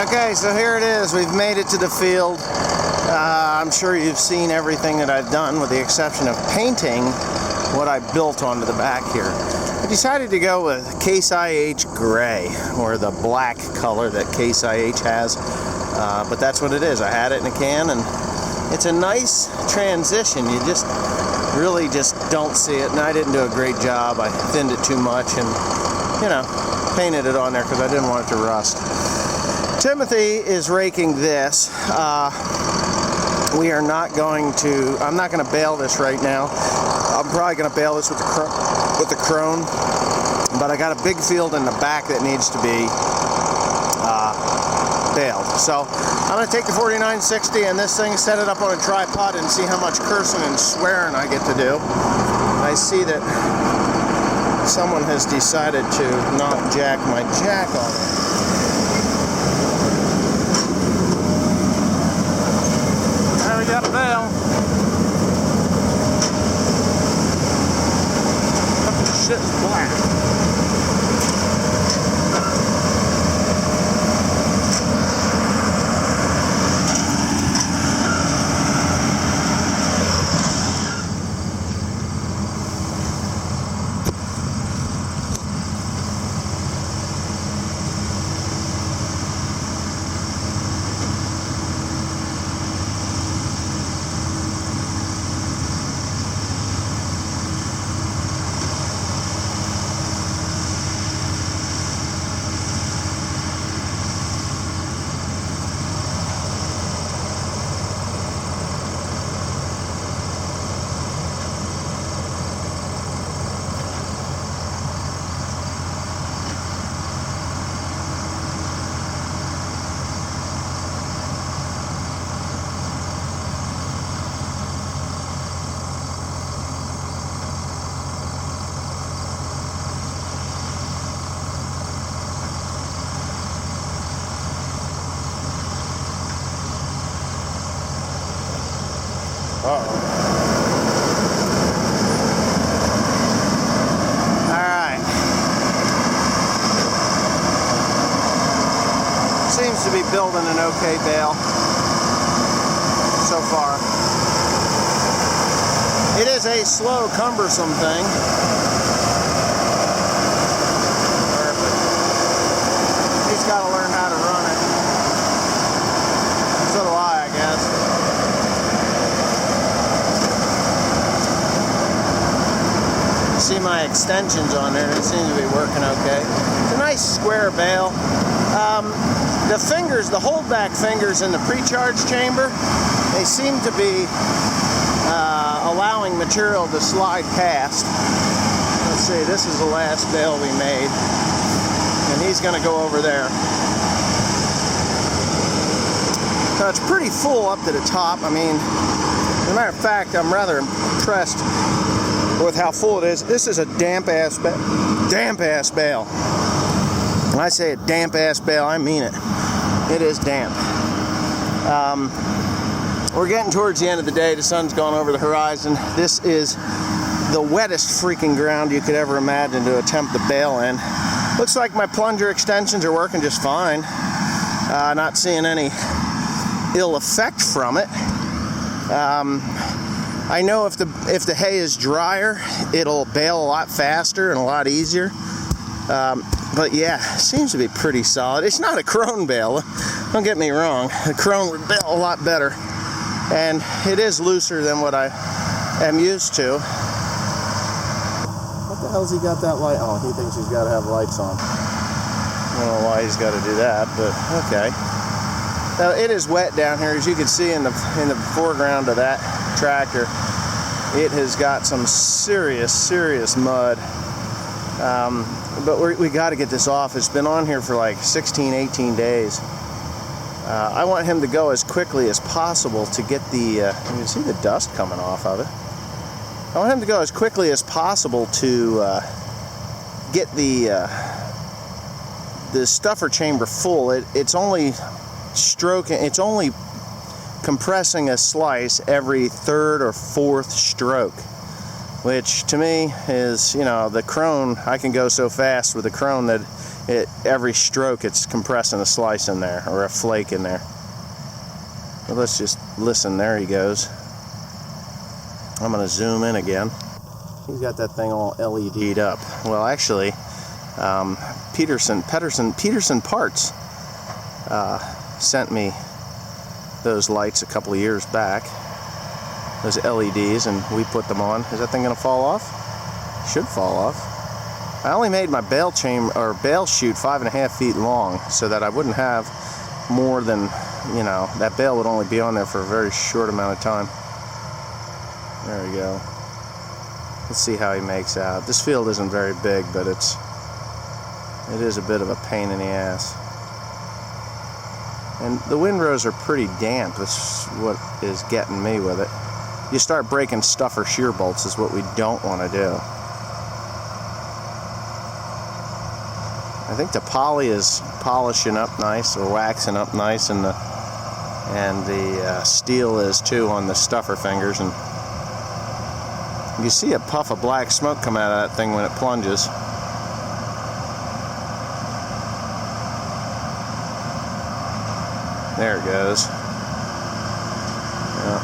Okay, so here it is. We've made it to the field. I'm sure you've seen everything that I've done with the exception of painting what I built onto the back here. I decided to go with Case IH Gray, or the black color that Case IH has, but that's what it is. I had it in a can, and it's a nice transition. You just really just don't see it, and I didn't do a great job. I thinned it too much and, you know, painted it on there because I didn't want it to rust. Timothy is raking this. We are not going to, I'm not going to bale this right now. I'm probably going to bale this with the crone, but I got a big field in the back that needs to be baled. So I'm going to take the 4960 and this thing, set it up on a tripod and see how much cursing and swearing I get to do. I see that someone has decided to not jack my jack on it. There we got a bale. Shit is black. Alright. Seems to be building an okay bale so far. It is a slow, cumbersome thing. Perfect. He's got to learn how to run it. So do I guess. See my extensions on there, and it seems to be working okay. It's a nice square bale. The fingers, the holdback fingers in the pre-charge chamber, they seem to be allowing material to slide past. Let's see, this is the last bale we made, and he's going to go over there. So it's pretty full up to the top. I mean, as a matter of fact, I'm rather impressed with how full it is. This is a damp-ass bale. When I say a damp-ass bale, I mean it. It is damp. We're getting towards the end of the day. The sun's gone over the horizon. This is the wettest freaking ground you could ever imagine to attempt to bale in. Looks like my plunger extensions are working just fine. Not seeing any ill effect from it. I know if the hay is drier, it'll bale a lot faster and a lot easier. But yeah, it seems to be pretty solid. It's not a crone bale, don't get me wrong. The crone would bale a lot better. And it is looser than what I am used to. What the hell's he got that light? Oh, he thinks he's got to have lights on. I don't know why he's got to do that, but okay. Now, it is wet down here, as you can see in the foreground of that tractor. It has got some serious mud. But we got to get this off. It's been on here for like 16, 18 days. I want him to go as quickly as possible to get the, you can see the dust coming off of it. I want him to go as quickly as possible to get the stuffer chamber full. It's only compressing a slice every third or fourth stroke, which to me is, you know, the crone, I can go so fast with the crone that every stroke it's compressing a slice in there or a flake in there. But let's just listen. There he goes. I'm going to zoom in again. He's got that thing all LED'd up. Well, actually, Peterson Parts sent me those lights a couple of years back, those LEDs, and we put them on. Is that thing going to fall off? Should fall off. I only made my bail chute 5.5 feet long so that I wouldn't have more than, you know, that bail would only be on there for a very short amount of time. There we go. Let's see how he makes out. This field isn't very big, but it is a bit of a pain in the ass. And the windrows are pretty damp. That's what is getting me with it. You start breaking stuffer shear bolts is what we don't want to do. I think the poly is polishing up nice, or waxing up nice, and the steel is too on the stuffer fingers. And you see a puff of black smoke come out of that thing when it plunges. There it goes. Yeah.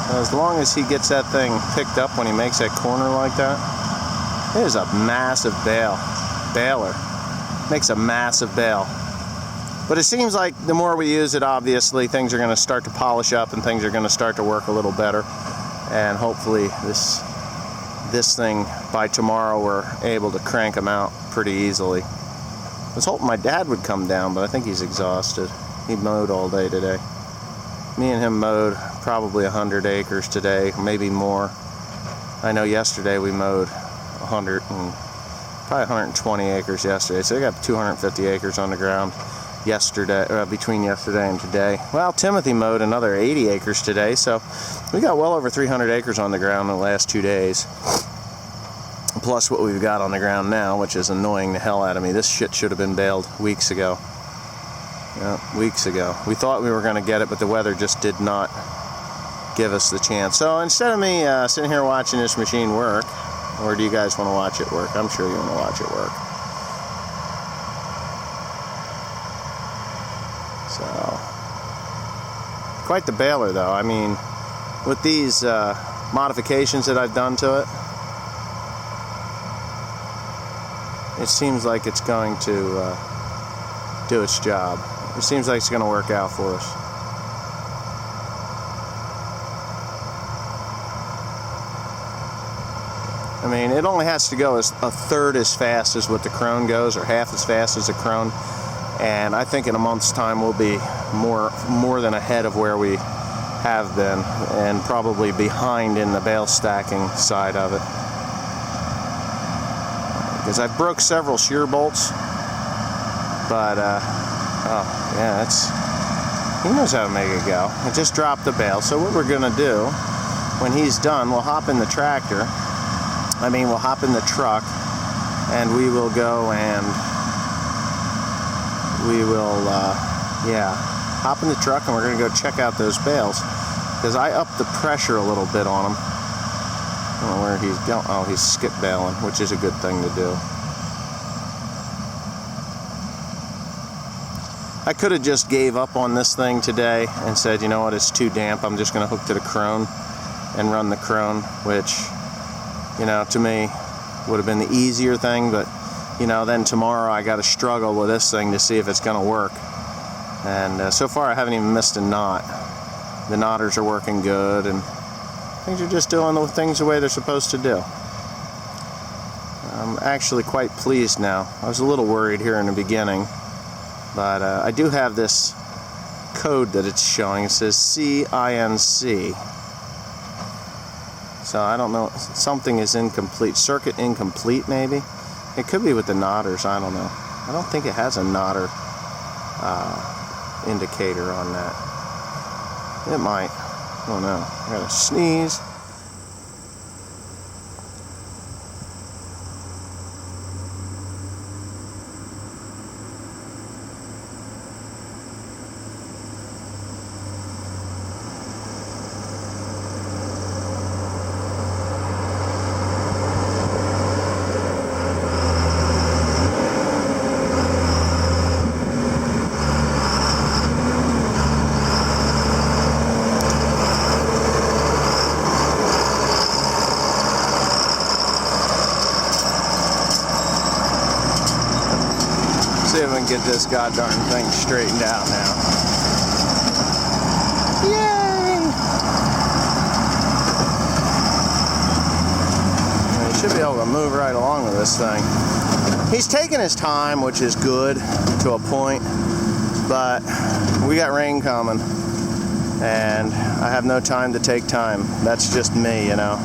Now, as long as he gets that thing picked up when he makes that corner like that, it is a massive baler. Makes a massive bail. But it seems like the more we use it, obviously, things are going to start to polish up and things are going to start to work a little better. And hopefully this thing, by tomorrow, we're able to crank them out pretty easily. I was hoping my dad would come down, but I think he's exhausted. He mowed all day today. Me and him mowed probably 100 acres today, maybe more. I know yesterday we mowed 120 acres yesterday, so I got 250 acres on the ground yesterday, between yesterday and today. Well, Timothy mowed another 80 acres today, so we got well over 300 acres on the ground in the last 2 days. Plus what we've got on the ground now, which is annoying the hell out of me. This shit should have been baled weeks ago. Yeah, weeks ago. We thought we were going to get it, but the weather just did not give us the chance. So instead of me sitting here watching this machine work, or do you guys want to watch it work? I'm sure you want to watch it work. So, quite the baler though. I mean, with these modifications that I've done to it, it seems like it's going to do its job. It seems like it's going to work out for us. I mean, it only has to go as a third as fast as what the Krone goes, or half as fast as the Krone. And I think in a month's time we'll be more than ahead of where we have been, and probably behind in the bale stacking side of it. Because I've broke several shear bolts, but oh yeah, he knows how to make it go. I just dropped the bale. So what we're gonna do when he's done, we'll hop in the tractor. We'll hop in the truck, and we will go and we will, hop in the truck, and we're going to go check out those bales, because I upped the pressure a little bit on them. I don't know where he's going. Oh, he's skip baling, which is a good thing to do. I could have just gave up on this thing today and said, you know what, it's too damp. I'm just going to hook to the Krone and run the Krone, which, you know, to me would have been the easier thing, but you know, then tomorrow I got to struggle with this thing to see if it's going to work. And so far I haven't even missed a knot. The knotters are working good, and things are just doing the things the way they're supposed to do. I'm actually quite pleased now. I was a little worried here in the beginning, but I do have this code that it's showing. It says CINC. So I don't know, something is incomplete. Circuit incomplete, maybe? It could be with the knotters, I don't know. I don't think it has a knotter indicator on that. It might. I don't know. I gotta sneeze. see if we can get this goddamn thing straightened out now. Yay! And he should be able to move right along with this thing. He's taking his time, which is good to a point, but we got rain coming, and I have no time to take time. That's just me, you know.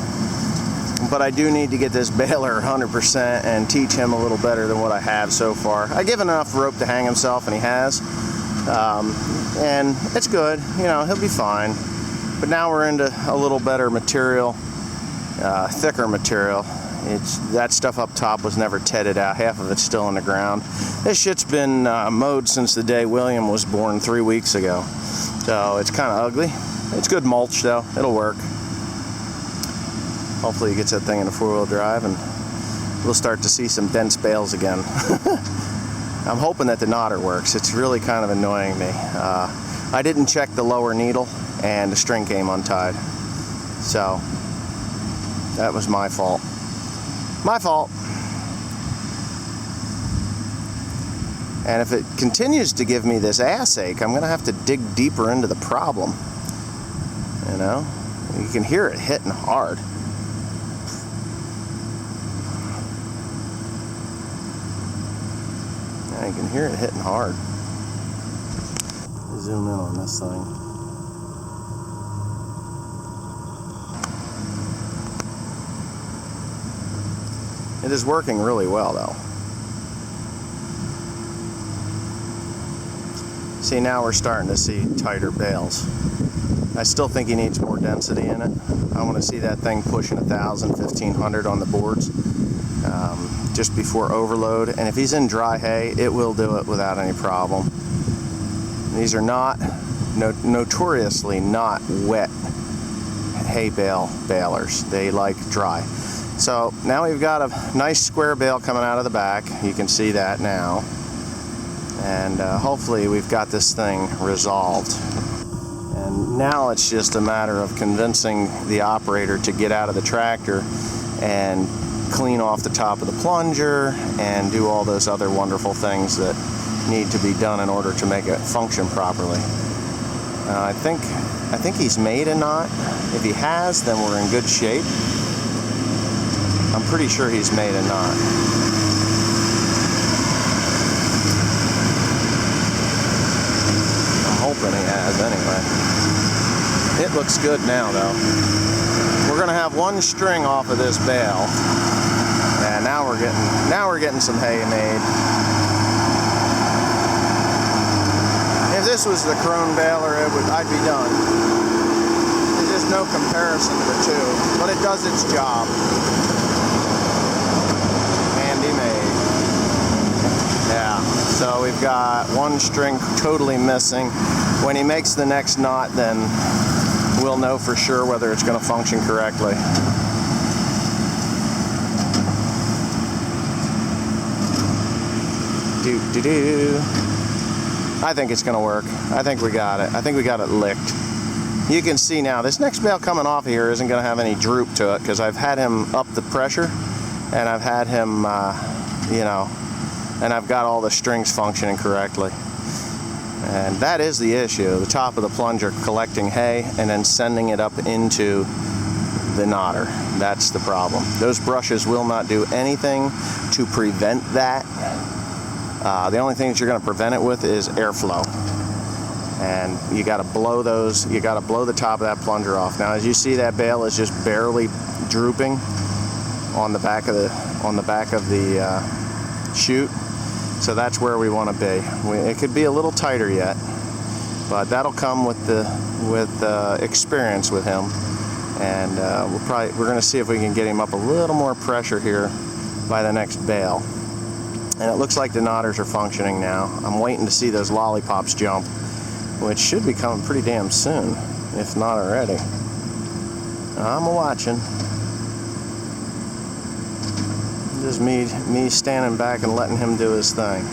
But I do need to get this baler 100% and teach him a little better than what I have so far. I give him enough rope to hang himself, and he has. And it's good, you know, he'll be fine. But now we're into a little better material, thicker material. That stuff up top was never tedded out. Half of it's still in the ground. This shit's been mowed since the day William was born 3 weeks ago. So it's kind of ugly. It's good mulch though, it'll work. Hopefully he gets that thing in a 4-wheel drive and we'll start to see some dense bales again. I'm hoping that the knotter works. It's really kind of annoying me. I didn't check the lower needle and the string came untied. So that was my fault. My fault. And if it continues to give me this ass ache, I'm gonna have to dig deeper into the problem. You know? You can hear it hitting hard. Yeah, you can hear it hitting hard. Zoom in on this thing. It is working really well though. See, now we're starting to see tighter bales. I still think he needs more density in it. I want to see that thing pushing 1,000, 1,500 on the boards just before overload. And if he's in dry hay, it will do it without any problem. These are not, notoriously not wet hay bale balers. They like dry. So now we've got a nice square bale coming out of the back. You can see that now. And hopefully we've got this thing resolved. And now it's just a matter of convincing the operator to get out of the tractor and clean off the top of the plunger and do all those other wonderful things that need to be done in order to make it function properly. I think he's made a knot. If he has, then we're in good shape. I'm pretty sure he's made a knot. I'm hoping he has anyway. It looks good now though. We're gonna have one string off of this bale. And now we're getting some hay made. If this was the Krone baler, I'd be done. There's just no comparison to the two, but it does its job. So we've got one string totally missing. When he makes the next knot, then we'll know for sure whether it's going to function correctly. I think it's going to work. I think we got it. I think we got it licked. You can see now, this next bale coming off of here isn't going to have any droop to it because I've had him up the pressure and I've had him, you know, and I've got all the strings functioning correctly. And that is the issue, the top of the plunger collecting hay and then sending it up into the knotter. That's the problem. Those brushes will not do anything to prevent that. The only thing that you're going to prevent it with is airflow. And you got to blow those, you got to blow the top of that plunger off. Now as you see, that bale is just barely drooping on the back of the chute. So that's where we want to be. It could be a little tighter yet, but that'll come with experience with him. And we're going to see if we can get him up a little more pressure here by the next bale. And it looks like the knotters are functioning now. I'm waiting to see those lollipops jump, which should be coming pretty damn soon, if not already. I'm watching. Just me standing back and letting him do his thing.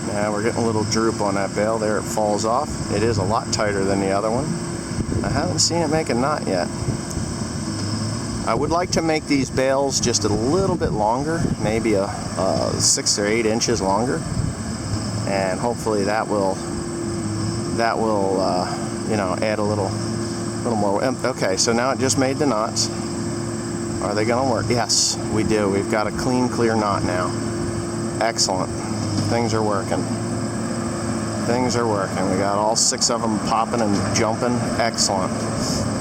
Now we're getting a little droop on that bale. There it falls off. It is a lot tighter than the other one. I haven't seen it make a knot yet. I would like to make these bales just a little bit longer, maybe a 6 or 8 inches longer, and hopefully that will you know, add a little more. Okay, so now it just made the knots. Are they going to work? Yes, we do. We've got a clean, clear knot now. Excellent. Things are working. Things are working. We got all 6 of them popping and jumping. Excellent.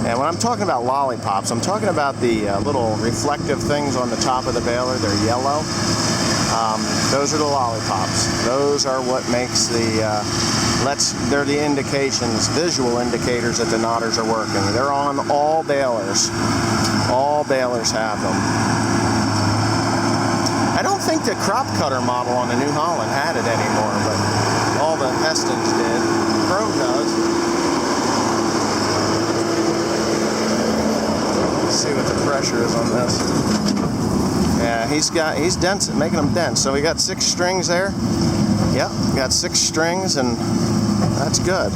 And when I'm talking about lollipops, I'm talking about the little reflective things on the top of the baler. They're yellow. Those are the lollipops. Those are what makes the, they're the indications, visual indicators that the knotters are working. They're on all balers. All balers have them. I don't think the crop cutter model on the New Holland had it anymore, but all the Hestons did. Pro does. Let's see what the pressure is on this. Yeah, he's dense, making them dense. So we got 6 strings there. Yep, got 6 strings, and that's good.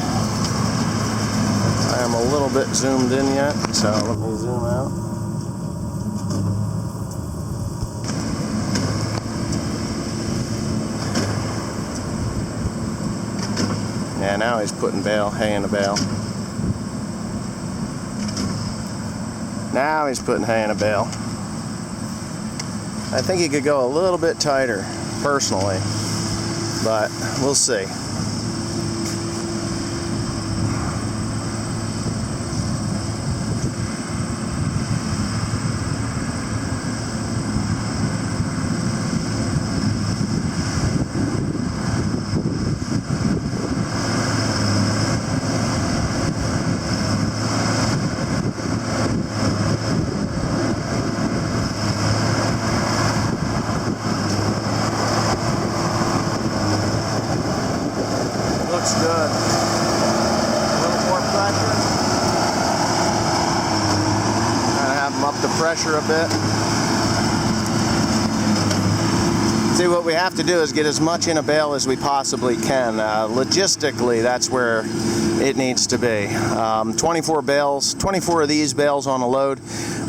I am a little bit zoomed in yet, so let me zoom out. Yeah, now he's putting hay in the bale. Now he's putting hay in a bale. I think he could go a little bit tighter, personally, but we'll see. Looks good. A little more pressure. Kind of have them up the pressure a bit. See, what we have to do is get as much in a bale as we possibly can. Logistically, that's where it needs to be. 24 bales, 24 of these bales on a load.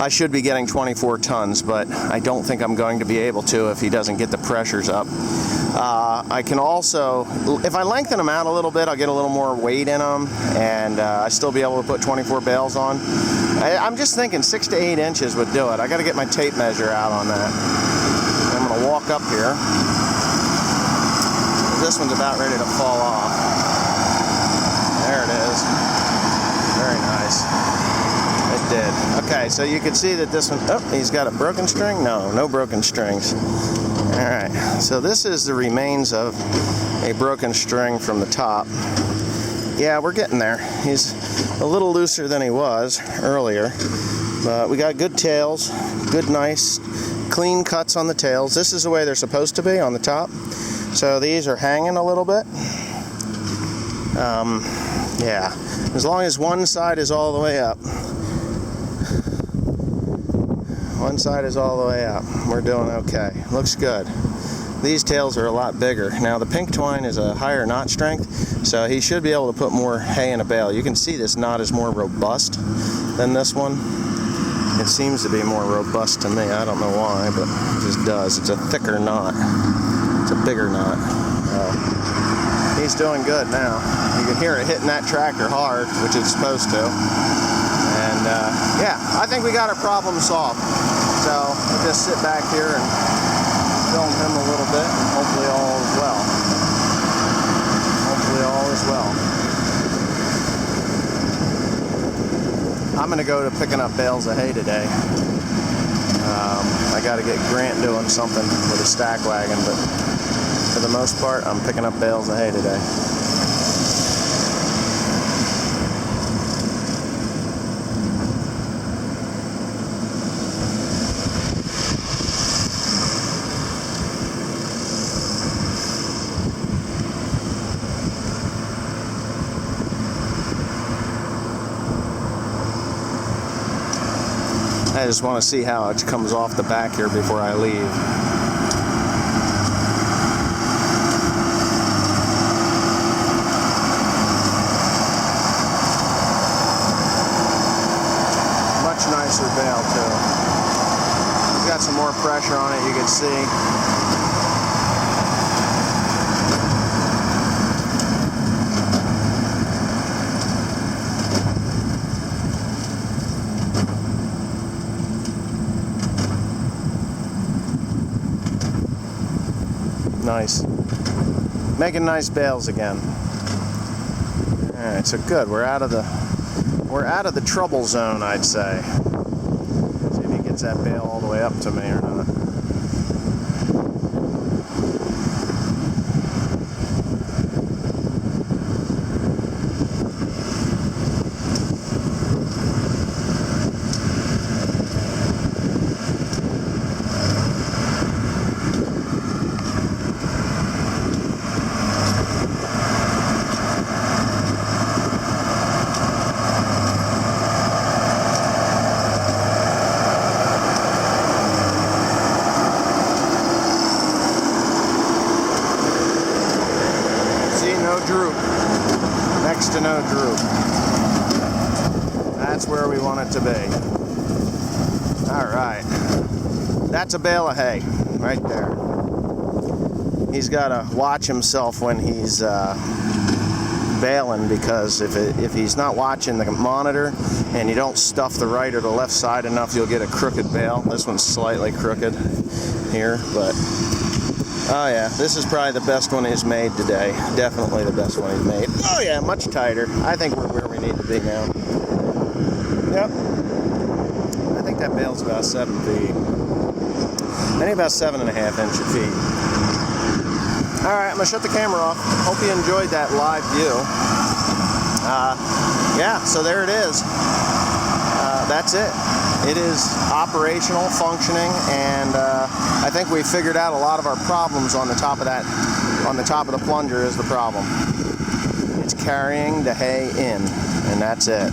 I should be getting 24 tons, but I don't think I'm going to be able to if he doesn't get the pressures up. I can also, if I lengthen them out a little bit, I'll get a little more weight in them, and I still be able to put 24 bales on. I'm just thinking 6 to 8 inches would do it. I got to get my tape measure out on that. I'm going to walk up here. This one's about ready to fall off. There it is. Very nice. It did. Okay, so you can see that this one, oh, he's got a broken string? No broken strings. Alright, so this is the remains of a broken string from the top. Yeah, we're getting there. He's a little looser than he was earlier, but we got good tails, good nice clean cuts on the tails. This is the way they're supposed to be on the top. So these are hanging a little bit. Yeah, as long as one side is all the way up. One side is all the way up. We're doing okay. Looks good. These tails are a lot bigger. Now the pink twine is a higher knot strength, so he should be able to put more hay in a bale. You can see this knot is more robust than this one. It seems to be more robust to me. I don't know why, but it just does. It's a thicker knot. It's a bigger knot. He's doing good now. You can hear it hitting that tractor hard, which it's supposed to. And yeah, I think we got our problem solved. So we'll just sit back here and film him a little bit, and hopefully all is well. Hopefully all is well. I'm going to go to picking up bales of hay today. I got to get Grant doing something with a stack wagon, but for the most part, I'm picking up bales of hay today. I just want to see how it comes off the back here before I leave. Much nicer bale too. pressure on it, you can see. Nice. Making nice bales again. Alright, so good. We're out of the trouble zone, I'd say. See if he gets that bale all the way up to me or not. No droop. Next to no droop. That's where we want it to be. Alright. That's a bale of hay right there. He's got to watch himself when he's baling, because if he's not watching the monitor and you don't stuff the right or the left side enough, you'll get a crooked bale. This one's slightly crooked here, but oh yeah, this is probably the best one he's made today. Definitely the best one he's made. Oh yeah, much tighter. I think we're where we need to be now. Yep. I think that bale's about 7 feet. Maybe about 7.5 inch feet. Alright, I'm going to shut the camera off. Hope you enjoyed that live view. Yeah, so there it is. That's it. It is operational, functioning, and I think we figured out a lot of our problems on the top of that. On the top of the plunger is the problem. It's carrying the hay in, and that's it.